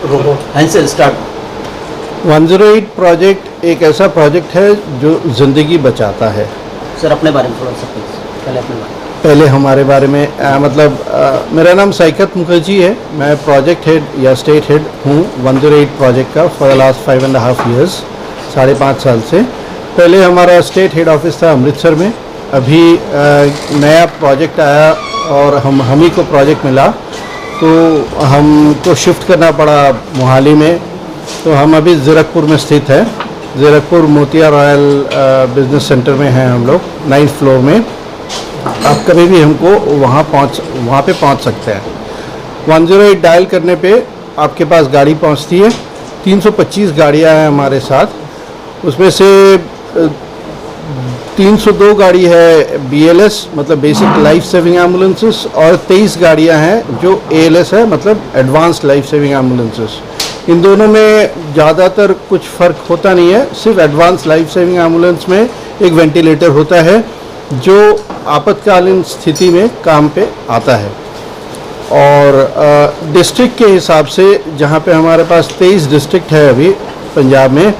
से start. 108 project एक ऐसा प्रोजेक्ट है जो ज़िंदगी बचाता है। सर अपने बारे में थोड़ा सा पहले अपने बारे में। पहले हमारे बारे में मेरा नाम साइकत मुखर्जी है। मैं प्रोजेक्ट हेड या स्टेट हेड हूँ 108 प्रोजेक्ट का फॉर द लास्ट 5.5 years, 5.5 साल से। पहले हमारा स्टेट हेड ऑफिस था अमृतसर में। अभी नया प्रोजेक्ट आया और हम ही को प्रोजेक्ट मिला तो हमको शिफ्ट करना पड़ा मोहाली में। तो हम अभी ज़ीरकपुर में स्थित है। ज़ीरकपुर मोतिया रॉयल बिजनेस सेंटर में हैं हम लोग, 9th फ्लोर में। आप कभी भी हमको वहाँ पे पहुँच सकते हैं। 108 डायल करने पे आपके पास गाड़ी पहुँचती है। 325 गाड़ियाँ हैं हमारे साथ, उसमें से 302 गाड़ी है BLS मतलब बेसिक लाइफ सेविंग एम्बुलेंसेस और 23 गाड़ियाँ हैं जो ALS है मतलब एडवांस्ड लाइफ सेविंग एम्बुलेंसेस। इन दोनों में ज़्यादातर कुछ फ़र्क होता नहीं है। सिर्फ एडवांस लाइफ सेविंग एम्बुलेंस में एक वेंटिलेटर होता है जो आपातकालीन स्थिति में काम पे आता है। और डिस्ट्रिक्ट के हिसाब से जहाँ पे हमारे पास 23 डिस्ट्रिक्ट है अभी पंजाब में,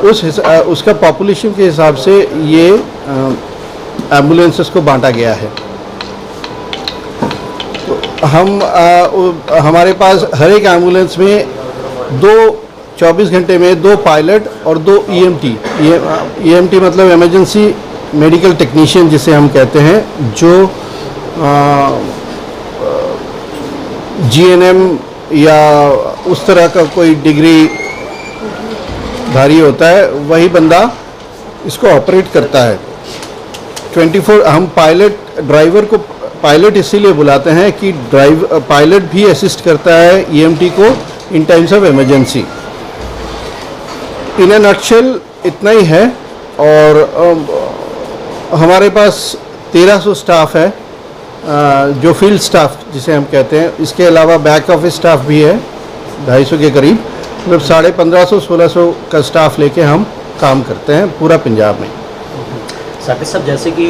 उसका पॉपुलेशन के हिसाब से ये एम्बुलेंसेस को बांटा गया है। तो हमारे पास हर एक एम्बुलेंस में 24 घंटे में 2 पायलट और 2 EMT मतलब इमरजेंसी मेडिकल टेक्नीशियन जिसे हम कहते हैं, जो GNM या उस तरह का कोई डिग्री धारी होता है, वही बंदा इसको ऑपरेट करता है 24। हम ड्राइवर को पायलट इसीलिए बुलाते हैं कि पायलट भी असिस्ट करता है EMT को in times of emergency. In a nutshell इतना ही है। और हमारे पास 1300 स्टाफ है, जो फील्ड स्टाफ जिसे हम कहते हैं। इसके अलावा बैक ऑफिस स्टाफ भी है 250 के करीब, मतलब 1550-1600 का स्टाफ लेके हम काम करते हैं पूरा पंजाब में। साकिब साहब, जैसे कि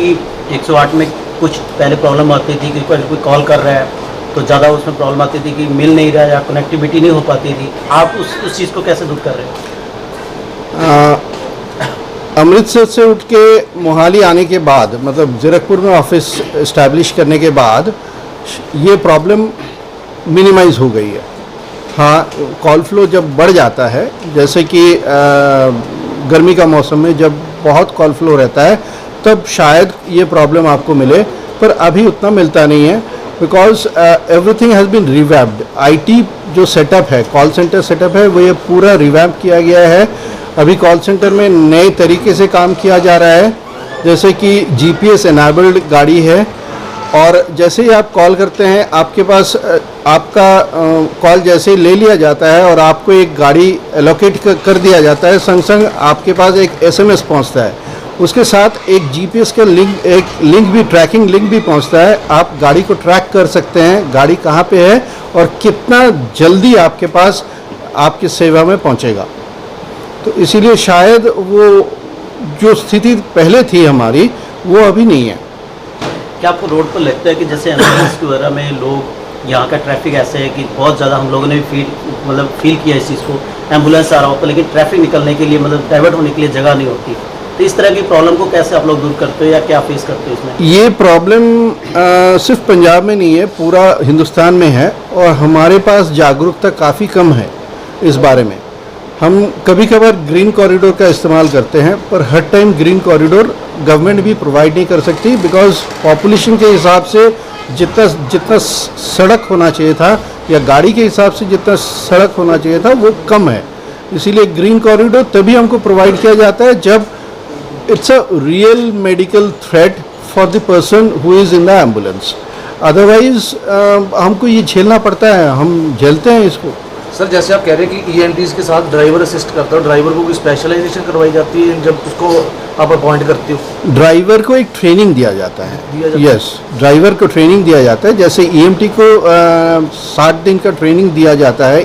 108 में कुछ पहले प्रॉब्लम आती थी कि कोई कॉल कर रहा है तो ज़्यादा उसमें प्रॉब्लम आती थी कि मिल नहीं रहा या कनेक्टिविटी नहीं हो पाती थी। आप उस चीज़ को कैसे दूर कर रहे हैं? अमृतसर से उठ के मोहाली आने के बाद, मतलब ज़ीरकपुर में ऑफिस इस्टेब्लिश करने के बाद ये प्रॉब्लम मिनिमाइज़ हो गई है। हाँ, कॉल फ्लो जब बढ़ जाता है, जैसे कि गर्मी का मौसम में जब बहुत कॉल फ्लो रहता है तब शायद ये प्रॉब्लम आपको मिले, पर अभी उतना मिलता नहीं है because everything has been revamped. IT जो सेटअप है, कॉल सेंटर सेटअप है, वो ये पूरा रिवैम्प किया गया है। अभी कॉल सेंटर में नए तरीके से काम किया जा रहा है, जैसे कि GPS एनेबल्ड गाड़ी है। और जैसे ही आप कॉल करते हैं, आपके पास आपका कॉल जैसे ही ले लिया जाता है और आपको एक गाड़ी एलोकेट कर दिया जाता है, संग संग आपके पास एक SMS पहुंचता है। उसके साथ एक GPS का लिंक भी, ट्रैकिंग लिंक भी पहुंचता है। आप गाड़ी को ट्रैक कर सकते हैं, गाड़ी कहाँ पे है और कितना जल्दी आपके पास आपकी सेवा में पहुंचेगा। तो इसीलिए शायद वो जो स्थिति पहले थी हमारी, वो अभी नहीं है। क्या आपको रोड पर लगता है कि जैसे एम्बुलेंस वगैरह में लोग, यहाँ का ट्रैफिक ऐसे है कि बहुत ज़्यादा हम लोगों ने भी फील किया इस चीज़ को, एम्बुलेंस आ रहा होता है लेकिन ट्रैफिक निकलने के लिए मतलब डाइवर्ट होने के लिए जगह नहीं होती, तो इस तरह की प्रॉब्लम को कैसे आप लोग दूर करते हो या क्या फेस करते हो इसमें? ये प्रॉब्लम सिर्फ पंजाब में नहीं है, पूरा हिंदुस्तान में है। और हमारे पास जागरूकता काफ़ी कम है इस बारे में। हम कभी कभार ग्रीन कॉरिडोर का इस्तेमाल करते हैं, पर हर टाइम ग्रीन कॉरिडोर गवर्नमेंट भी प्रोवाइड नहीं कर सकती बिकॉज पॉपुलेशन के हिसाब से जितना सड़क होना चाहिए था या गाड़ी के हिसाब से जितना सड़क होना चाहिए था वो कम है। इसीलिए ग्रीन कॉरिडोर तभी हमको प्रोवाइड किया जाता है जब it's a real medical threat for the person who is in the ambulance. Otherwise हमको ये झेलना पड़ता है, हम झेलते हैं इसको। सर, जैसे आप कह रहे हैं कि EMTs के साथ ड्राइवर असिस्ट करता हो, ड्राइवर को कोई स्पेशलाइजेशन करवाई जाती है जब उसको आप अपॉइंट करते हो? ड्राइवर को एक ट्रेनिंग दिया जाता है। यस, ड्राइवर को ट्रेनिंग दिया जाता है। जैसे EMT को 60 दिन का ट्रेनिंग दिया जाता है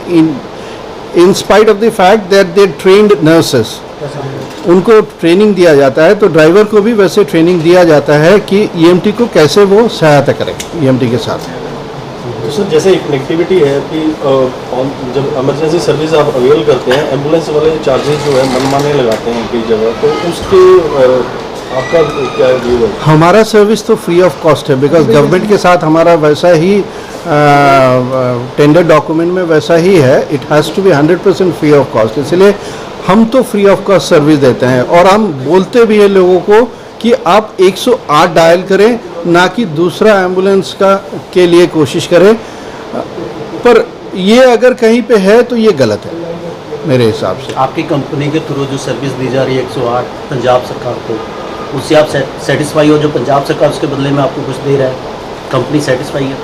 in spite of the fact that they trained nurses, उनको ट्रेनिंग दिया जाता है। तो ड्राइवर को भी वैसे ट्रेनिंग दिया जाता है कि EMT को कैसे वो सहायता करें EMT के साथ। सर जैसे एक कनेक्टिविटी है कि जब इमरजेंसी सर्विस आप अवेल करते हैं, एम्बुलेंस वाले चार्जेस जो है मनमाने लगाते हैं कई जगह, तो उसके आपका क्या व्यू है? हमारा सर्विस तो फ्री ऑफ कॉस्ट है, बिकॉज गवर्नमेंट के साथ हमारा वैसा ही टेंडर डॉक्यूमेंट में वैसा ही है, it has to be 100% free of cost. इसलिए हम तो फ्री ऑफ कॉस्ट सर्विस देते हैं, और हम बोलते भी हैं लोगों को कि आप 108 डायल करें, ना कि दूसरा एम्बुलेंस का के लिए कोशिश करें। पर ये अगर कहीं पे है तो ये गलत है मेरे हिसाब से। आपकी कंपनी के थ्रू जो सर्विस दी जा रही है 108 पंजाब सरकार को, उससे आप सेटिस्फाई हो? जो पंजाब सरकार उसके बदले में आपको कुछ दे रहा है, कंपनी सेटिस्फाई है?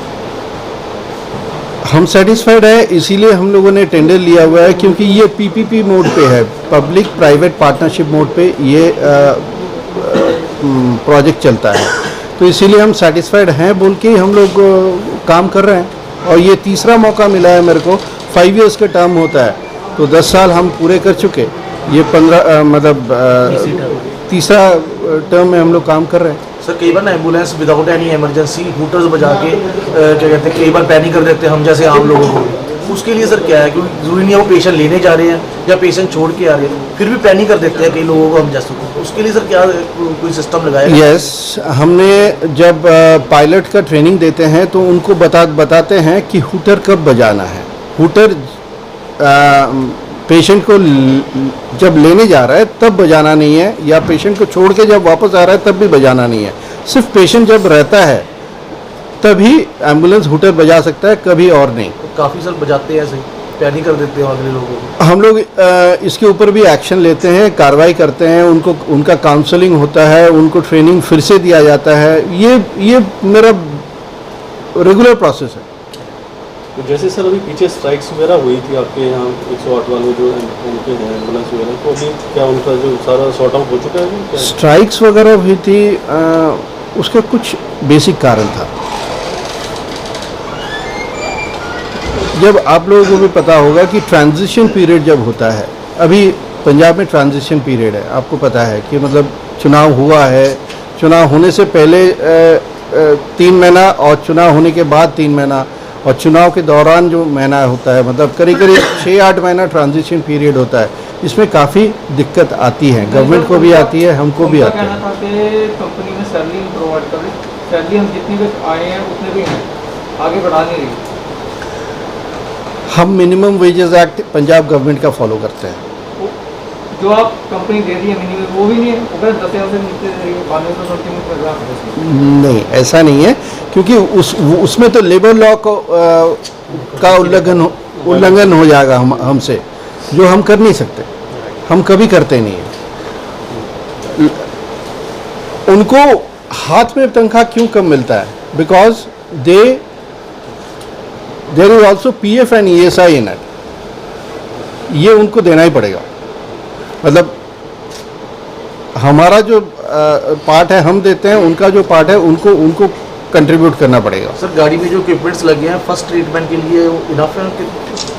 हम सेटिस्फाइड है, इसीलिए हम लोगों ने टेंडर लिया हुआ है, क्योंकि ये पीपीपी मोड पे है, पब्लिक प्राइवेट पार्टनरशिप मोड पे ये प्रोजेक्ट चलता है, तो इसीलिए हम सेटिस्फाइड हैं बोल के हम लोग काम कर रहे हैं। और ये तीसरा मौका मिला है मेरे को, 5 इयर्स का टर्म होता है, तो 10 साल हम पूरे कर चुके, ये 15 तीसरा टर्म में हम लोग काम कर रहे हैं। सर कई बार ना ambulance without any emergency hooters बजा के क्या कहते हैं, कई बार पैनिक कर देते हैं हम जैसे आम लोगों को। उसके लिए सर क्या है, क्योंकि ज़रूरी नहीं है वो पेशेंट लेने जा रहे हैं या पेशेंट छोड़ के आ रहे हैं, फिर भी पैनिक कर देते हैं कई लोगों को हम जैसे को। उसके लिए सर क्या कोई सिस्टम लगाया? यस, हमने जब पायलट का ट्रेनिंग देते हैं तो उनको बताते हैं कि हूटर कब बजाना है। हूटर पेशेंट को जब लेने जा रहा है तब बजाना नहीं है, या पेशेंट को छोड़ के जब वापस आ रहा है तब भी बजाना नहीं है। सिर्फ पेशेंट जब रहता है तभी एम्बुलेंस हूटर बजा सकता है, कभी और नहीं। तो काफ़ी सर बजाते हैं ऐसे पैनिक कर देते हैं अगले लोगों को। हम लोग इसके ऊपर भी एक्शन लेते हैं, कार्रवाई करते हैं, उनको उनका काउंसलिंग होता है, उनको ट्रेनिंग फिर से दिया जाता है। ये मेरा रेगुलर प्रोसेस है। तो जैसे सर अभी पीछे स्ट्राइक्स वगैरह हुई थी आपके यहाँ 108 वाले जो उनके हैं एम्बुलेंस वगैरह, तो अभी क्या उनका जो सारा सॉर्ट आउट हो चुका है क्या? स्ट्राइक्स वगैरह हुई थी, उसका कुछ बेसिक कारण था। जब आप लोगों को भी पता होगा कि ट्रांजिशन पीरियड जब होता है, अभी पंजाब में ट्रांजिशन पीरियड है, आपको पता है कि मतलब चुनाव हुआ है, चुनाव होने से पहले 3 महीना और चुनाव होने के बाद 3 महीना, और चुनाव के दौरान जो महीना होता है, मतलब करीब 6-8 महीना ट्रांजिशन पीरियड होता है। इसमें काफ़ी दिक्कत आती है, गवर्नमेंट को भी आती है, हमको भी आती है। कहना था कि कंपनी में सैलरी प्रोवाइड कर रही, सैलरी हम जितनी भी आए हैं उतने भी हैं, आगे बढ़ा नहीं रही। हम minimum wages act Punjab government का फॉलो करते हैं। जो आप कंपनी दे रही है मिनिमम वो भी नहीं है, वो 10,000 से नीचे दे रही है, 1200 समथिंग प्रोग्राम। नहीं, ऐसा नहीं है, क्योंकि उसमें तो लेबर लॉ का उल्लंघन हो जाएगा हमसे, जो हम कर नहीं सकते, हम कभी करते नहीं हैं। उनको हाथ में तनख्वाह क्यों कम मिलता है? Because there is also PF and ESI in it, ये उनको देना ही पड़ेगा। मतलब हमारा जो पार्ट है हम देते हैं, उनका जो पार्ट है उनको कंट्रीब्यूट करना पड़ेगा। सर गाड़ी में जो इक्विपमेंट्स लगे हैं फर्स्ट ट्रीटमेंट के लिए इनफ है कि?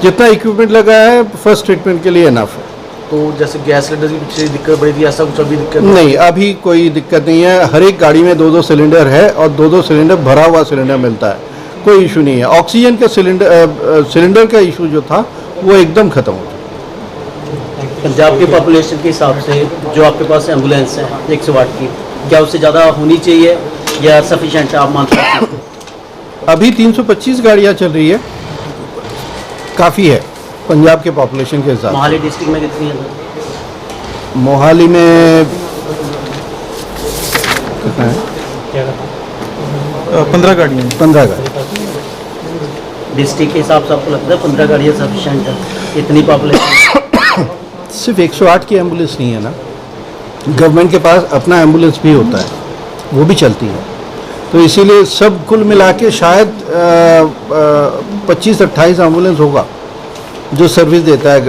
जितना इक्विपमेंट लगा है फर्स्ट ट्रीटमेंट के लिए इनफ है। तो जैसे गैस सिलेंडर की पीछे दिक्कत पड़ी थी, ऐसा कुछ अभी दिक्कत नहीं, अभी कोई दिक्कत नहीं है। हर एक गाड़ी में 2-2 सिलेंडर है, और 2-2 सिलेंडर भरा हुआ सिलेंडर मिलता है, कोई इशू नहीं है। ऑक्सीजन का सिलेंडर का इशू जो था वो एकदम खत्म हो गया। पंजाब की पॉपुलेशन के हिसाब से जो आपके पास एम्बुलेंस है 108 की, क्या उससे ज़्यादा होनी चाहिए या सफिशेंट आप मानते हैं? अभी 325 गाड़ियाँ चल रही है, काफ़ी है पंजाब के पॉपुलेशन के हिसाब मोहाली डिस्ट्रिक्ट में कितनी है? से। मोहाली में कितना है? 15 गाड़ियाँ। 15 गाड़ी। डिस्ट्रिक्ट के हिसाब से आपको लगता है 15 गाड़ियाँ सफिशेंट है इतनी पॉपुलेशन? सिर्फ 108 की एम्बुलेंस नहीं है ना, गवर्नमेंट के पास अपना एम्बुलेंस भी होता है, वो भी चलती है। तो इसीलिए सब कुल मिला के शायद 25-28 एम्बुलेंस होगा जो सर्विस देता है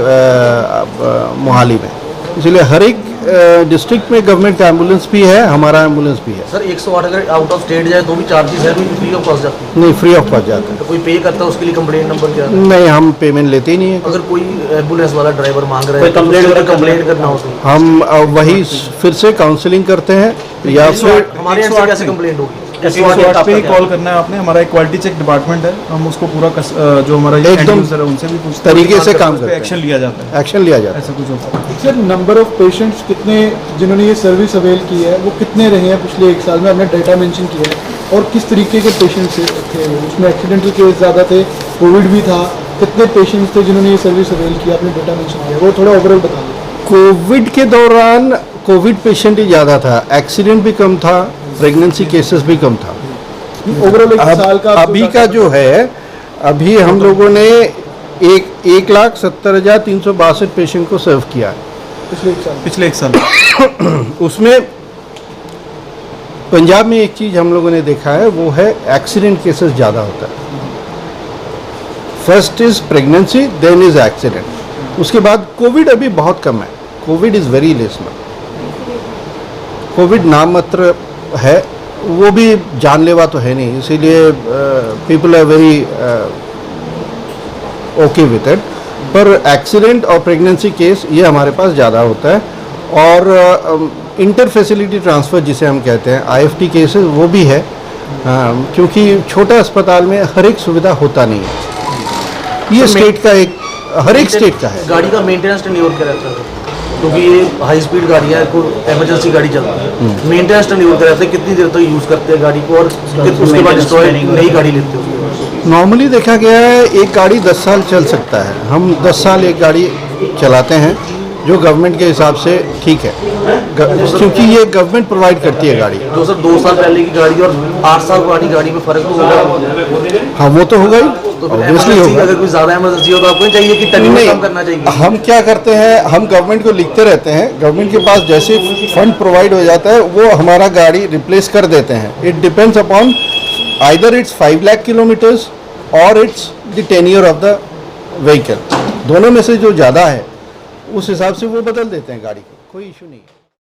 मोहाली में। इसीलिए हर एक डिस्ट्रिक्ट में गवर्नमेंट का एम्बुलेंस भी है, हमारा एम्बुलेंस भी है। सर 108 अगर आउट ऑफ स्टेट जाए तो भी चार्जेस है, फ्री ऑफ कॉस्ट जाती है? नहीं, फ्री ऑफ कॉस्ट जाता तो कोई पे करता है उसके लिए कंप्लेंट नंबर क्या है? है। नहीं, हम पेमेंट लेते ही नहीं है। अगर कोई एम्बुलेंस वाला ड्राइवर मांग रहा है कोई कंप्लेंट करना हो तो हम वही फिर से काउंसलिंग करते हैं, या फिर हमारे यहाँ से कैसे कंप्लेंट होगी? 108 पे ही कॉल करना है आपने। हमारा एक क्वालिटी चेक डिपार्टमेंट है, हम उसको पूरा जो हमारा ये एकदम end user है उनसे भी पूछते हैं, तरीके से काम उस पे करते हैं। एक्शन लिया जाता है, एक्शन लिया जाता है। ऐसा कुछ होता है। सर नंबर ऑफ पेशेंट्स कितने जिन्होंने ये सर्विस अवेल की है वो कितने रहे हैं पिछले एक साल में? आपने डाटा मेंशन किया है, और किस तरीके के पेशेंट्स थे उसमें? एक्सीडेंटल केस ज़्यादा थे, कोविड भी था, कितने पेशेंट्स थे जिन्होंने ये सर्विस अवेल की? आपने डाटा मेंशन किया, वो थोड़ा ओवरऑल बता दें। कोविड के दौरान कोविड पेशेंट ही ज़्यादा था, एक्सीडेंट भी कम था, प्रेगनेंसी केसेस भी कम था। ओवरऑल एक साल का अभी का जो है, अभी हम लोगों ने 1,70,362 पेशेंट को सर्व किया है। पिछले एक साल उसमें पंजाब में एक चीज़ हम लोगों ने देखा है, वो है एक्सीडेंट केसेस ज़्यादा होता है। First is pregnancy, then is accident. उसके बाद कोविड अभी बहुत कम है, covid is very less now. Covid नाम मात्र है, वो भी जानलेवा तो है नहीं, इसीलिए people are very okay with it. पर एक्सीडेंट और प्रेगनेंसी केस ये हमारे पास ज़्यादा होता है, और इंटर फैसिलिटी ट्रांसफ़र जिसे हम कहते हैं, IFT केसेस वो भी है, क्योंकि छोटा अस्पताल में हर एक सुविधा होता नहीं है। ये स्टेट का एक, हर एक स्टेट का है। गाड़ी का मेंटेनेंस टेन्योर क्या रहता है? क्योंकि ये हाई स्पीड गाड़ी है, कोई इमरजेंसी गाड़ी चलती है, मेंटेनेंस टेन्योर क्या रहता है? कितनी देर तक यूज़ करते हैं गाड़ी को, और उसके बाद डिस्ट्रॉय नई गाड़ी लेते हो? नॉर्मली देखा गया है एक गाड़ी 10 साल चल सकता है। हम 10 साल एक गाड़ी चलाते हैं, जो गवर्नमेंट के हिसाब से ठीक है, क्योंकि ये गवर्नमेंट प्रोवाइड करती है गाड़ी। तो सर 2 साल पहले की गाड़ी और 8 साल पुरानी गाड़ी में फ़र्क तो होगा? हाँ, वो तो होगा ही, तो फिर ऑब्वियसली emergency होगा। अगर कोई ज़्यादा इमरजेंसी हो तो आपको नहीं चाहिए कि टर्निंग नहीं, कम करना चाहिए? हम क्या करते हैं, हम गवर्नमेंट को लिखते रहते हैं, गवर्नमेंट के पास जैसे फंड प्रोवाइड हो जाता है वो हमारा गाड़ी रिप्लेस कर देते हैं। It depends upon either it's 5 lakh kilometres और it's the tenure of the vehicle. दोनों में से जो ज़्यादा है उस हिसाब से वो बदल देते हैं गाड़ी को, कोई इशू नहीं है।